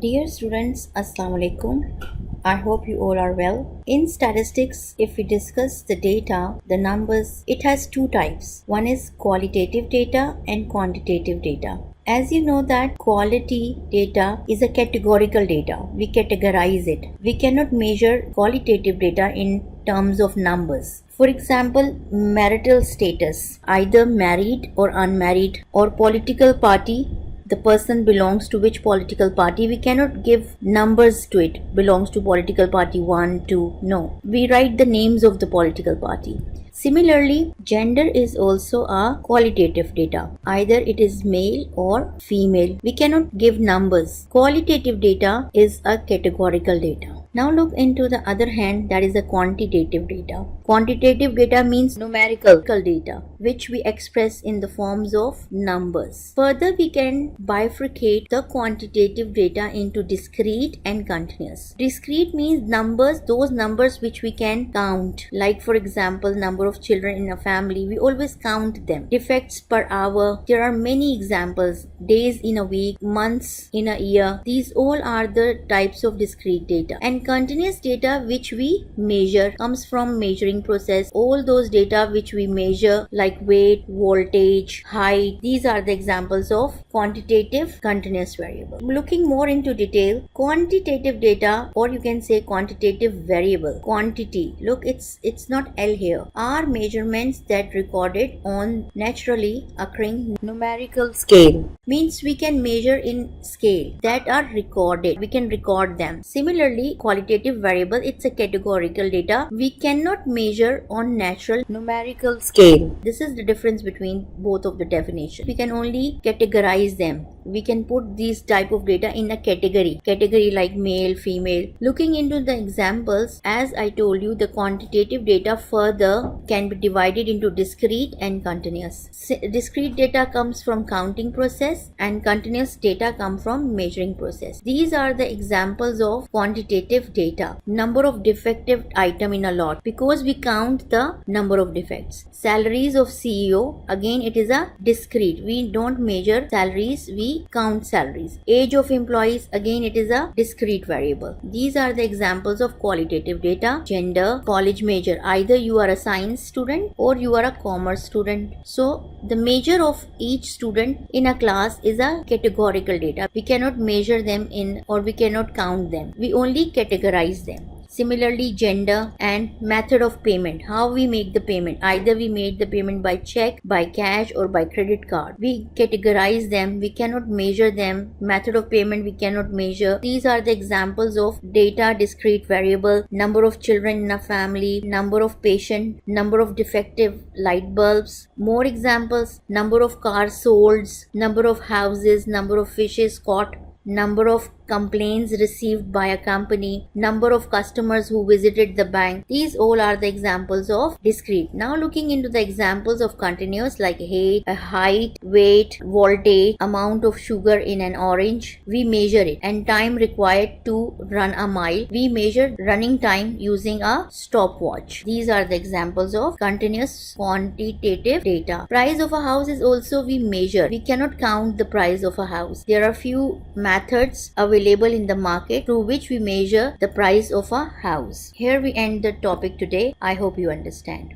Dear students, Assalamu alaikum. I hope you all are well. In statistics, if we discuss the data, the numbers, it has two types. One is qualitative data and quantitative data. As you know that quality data is a categorical data. We categorize it. We cannot measure qualitative data in terms of numbers. For example, marital status, either married or unmarried, or political party, the person belongs to which political party. We cannot give numbers to it, belongs to political party 1, 2, no. We write the names of the political party. Similarly, gender is also a qualitative data. Either it is male or female. We cannot give numbers. Qualitative data is a categorical data. Now look into the other hand, that is the quantitative data. Quantitative data means numerical data, which we express in the forms of numbers. Further, we can bifurcate the quantitative data into discrete and continuous. Discrete means numbers, those numbers which we can count. Like for example, number of children in a family, we always count them. Defects per hour, there are many examples. Days in a week, months in a year, these all are the types of discrete data. And continuous data which we measure comes from measuring process. All those data which we measure like weight, voltage, height, these are the examples of quantitative continuous variable. Looking more into detail, quantitative data, or you can say quantitative variable, quantity, look, it's not L here, are measurements that recorded on naturally occurring numerical scale. Means we can measure in scale that are recorded, we can record them. Similarly, qualitative variable, it's a categorical data. We cannot measure on natural numerical scale. This is the difference between both of the definitions. We can only categorize them. We can put these type of data in a category like male, female. Looking into the examples, as I told you, the quantitative data further can be divided into discrete and continuous. Discrete data comes from counting process and continuous data come from measuring process. These are the examples of quantitative data. Number of defective item in a lot, because we count the number of defects. Salaries of CEO, again it is a discrete. We don't measure salaries, we count salaries. Age of employees, again it is a discrete variable. These are the examples of qualitative data. Gender, college major, either you are a science student or you are a commerce student. So the major of each student in a class is a categorical data. We cannot measure them in, or we cannot count them. We only categorize them. Similarly, gender and method of payment, how we make the payment. Either we made the payment by check, by cash, or by credit card. We categorize them, we cannot measure them. Method of payment we cannot measure. These are the examples of data, discrete variable, number of children in a family, number of patient, number of defective light bulbs. More examples, number of cars sold, number of houses, number of fishes caught, number of complaints received by a company, number of customers who visited the bank. These all are the examples of discrete. Now looking into the examples of continuous, like height, weight, voltage, amount of sugar in an orange, we measure it, and time required to run a mile, we measure running time using a stopwatch. These are the examples of continuous quantitative data. Price of a house is also we measure. We cannot count the price of a house. There are few methods available in the market through which we measure the price of a house. Here we end the topic today. I hope you understand.